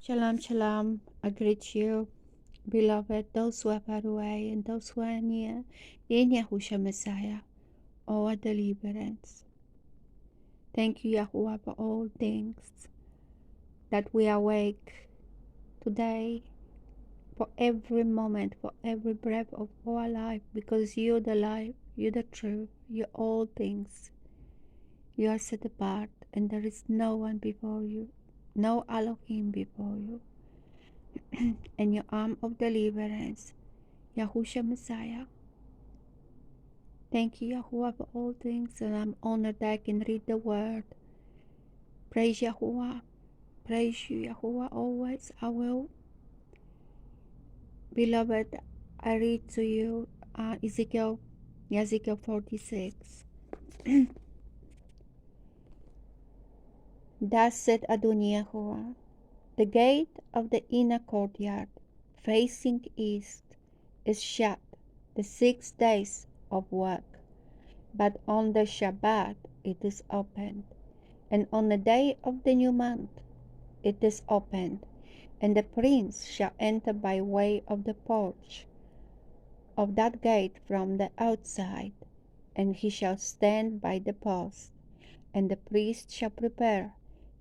Shalom, shalom. I greet you, beloved, those who are far away and those who are near, in Yahushua Messiah, our deliverance. Thank you, Yahuwah, for all things, that we awake today, for every moment, for every breath of our life, because you're the life, you're the truth, you're all things. You are set apart, and there is no one before you, no Elohim before you. And your arm of deliverance, Yahushua Messiah. Thank you, Yahuwah, for all things, and I'm honored that I can read the word. Praise Yahuwah. Praise you, Yahuwah, always. I will. Beloved, I read to you Yahzakiel 46. Thus said Adonai Yahuwah, the gate of the inner courtyard, facing east, is shut the 6 days of work, but on the Shabbat it is opened, and on the day of the new month it is opened, and the prince shall enter by way of the porch of that gate from the outside, and he shall stand by the post, and the priest shall prepare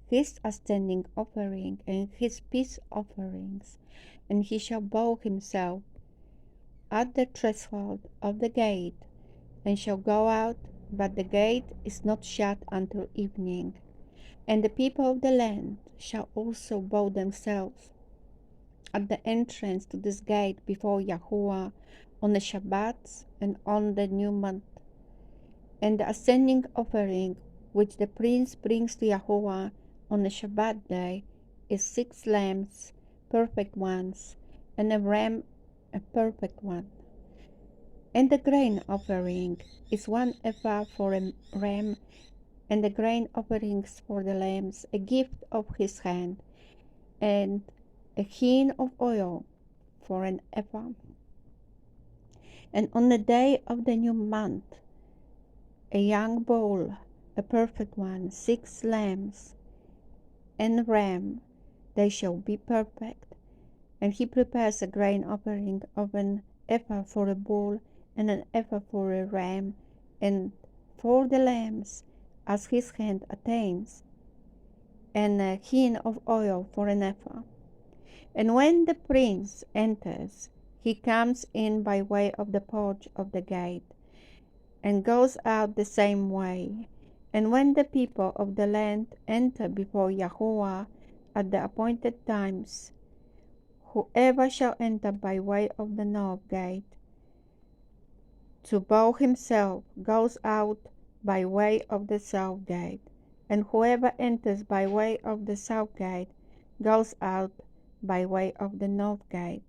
his standing offering and his peace offerings, and he shall bow himself at the threshold of the gate, and shall go out, but the gate is not shut until evening. And the people of the land shall also bow themselves at the entrance to this gate before Yahuwah on the Shabbats and on the new month. And the ascending offering which the prince brings to Yahuwah on the Shabbat day is 6 lambs, perfect ones, and a ram, a perfect one. And the grain offering is 1 ephah for a ram, and the grain offerings for the lambs, a gift of his hand, and a hin of oil for an ephah. And on the day of the new month, a young bull, a perfect one, 6 lambs, and a ram, they shall be perfect. And he prepares a grain offering of an ephah for a bull, and an ephah for a ram, and for the lambs, as his hand attains, and a hin of oil for an ephah. And when the prince enters, he comes in by way of the porch of the gate, and goes out the same way. And when the people of the land enter before Yahuwah at the appointed times, whoever shall enter by way of the north gate to bow himself goes out by way of the south gate, and whoever enters by way of the south gate goes out by way of the north gate.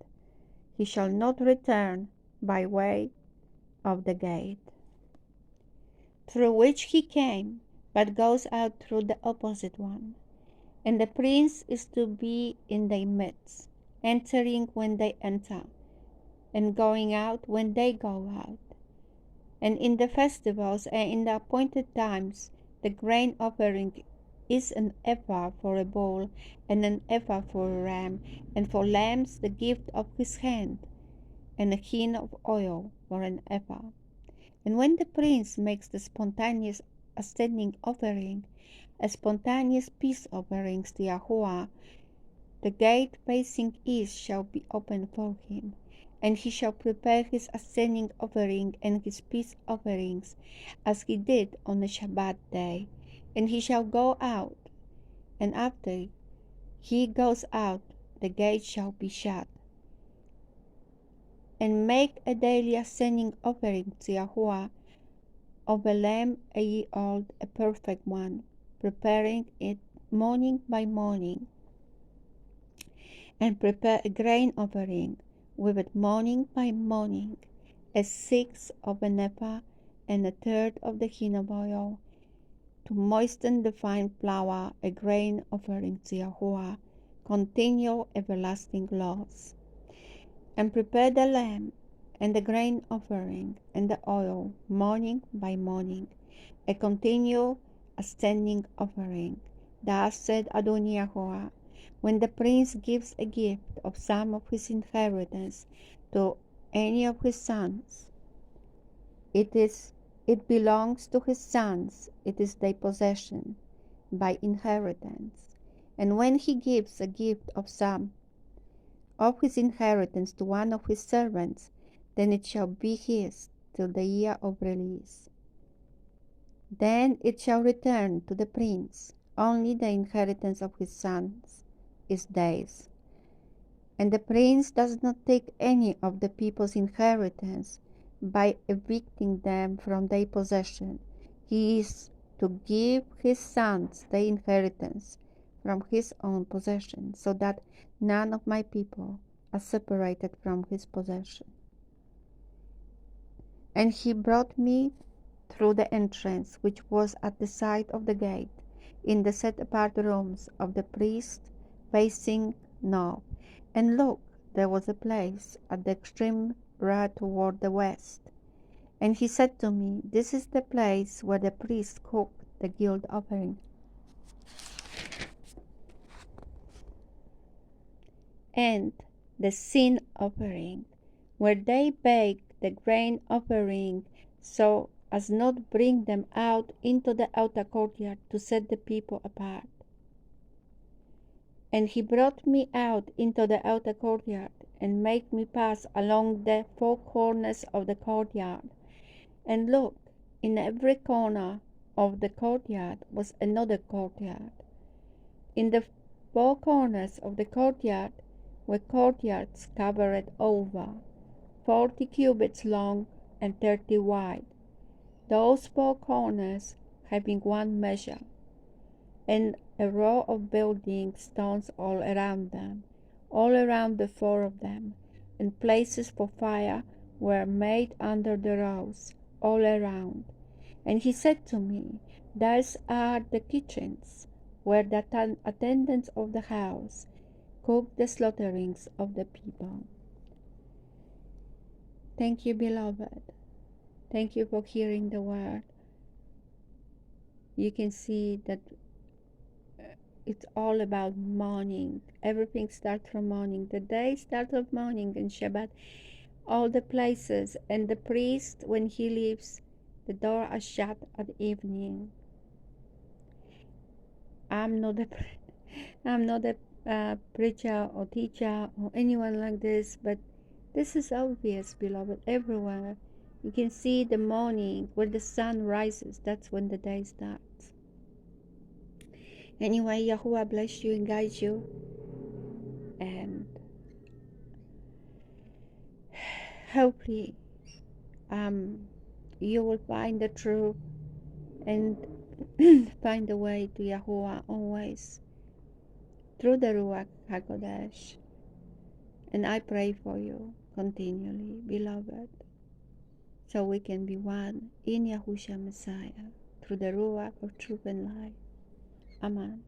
He shall not return by way of the gate through which he came, but goes out through the opposite one. And the prince is to be in their midst, entering when they enter, and going out when they go out. And in the festivals and in the appointed times, the grain offering is an ephah for a bull, and an ephah for a ram, and for lambs the gift of his hand, and a hin of oil for an ephah. And when the prince makes the spontaneous ascending offering, a spontaneous peace offerings to Yahuwah, the gate facing east shall be opened for him, and he shall prepare his ascending offering and his peace offerings, as he did on the Shabbat day. And he shall go out, and after he goes out, the gate shall be shut. And make a daily ascending offering to Yahuwah of a lamb a year old, a perfect one, preparing it morning by morning. And prepare a grain offering with it morning by morning, 1/6 of an ephah, and 1/3 of the hin of oil, to moisten the fine flour, a grain offering to Yahuwah, continual everlasting laws. And prepare the lamb, and the grain offering, and the oil, morning by morning, a continual ascending offering. Thus said Adonai Yahuwah, When the prince gives a gift of some of his inheritance to any of his sons, it belongs to his sons, it is their possession by inheritance. And when he gives a gift of some of his inheritance to one of his servants, then it shall be his till the year of release. Then it shall return to the prince. Only the inheritance of his sons is theirs. And the prince does not take any of the people's inheritance by evicting them from their possession. He is to give his sons the inheritance from his own possession, so that none of my people are separated from his possession. And he brought me through the entrance which was at the side of the gate, in the set apart rooms of the priest facing north. And look, there was a place at the extreme right toward the west. And he said to me, This is the place where the priests cook the guilt offering, and the sin offering, where they bake the grain offering, so as not bring them out into the outer courtyard to set the people apart. And he brought me out into the outer courtyard, and made me pass along the four corners of the courtyard. And look, in every corner of the courtyard was another courtyard. In the four corners of the courtyard were courtyards covered over, 40 cubits long and 30 wide, those four corners having one measure, and a row of building stones all around them, all around the four of them, and places for fire were made under the rows, all around. And he said to me, Those are the kitchens, where the attendants of the house cook the slaughterings of the people. Thank you, beloved. Thank you for hearing the word. You can see that it's all about morning. Everything starts from morning. The day starts of morning and Shabbat. All the places, and the priest, when he leaves, the door are shut at evening. I'm not a preacher or teacher or anyone like this, but this is obvious, beloved, everywhere. You can see the morning when the sun rises. That's when the day starts. Anyway, Yahuwah bless you and guide you, and hopefully you will find the truth and find the way to Yahuwah always through the Ruach HaKodesh. And I pray for you continually, beloved, so we can be one in Yahushua Messiah through the Ruach of truth and life. Amen.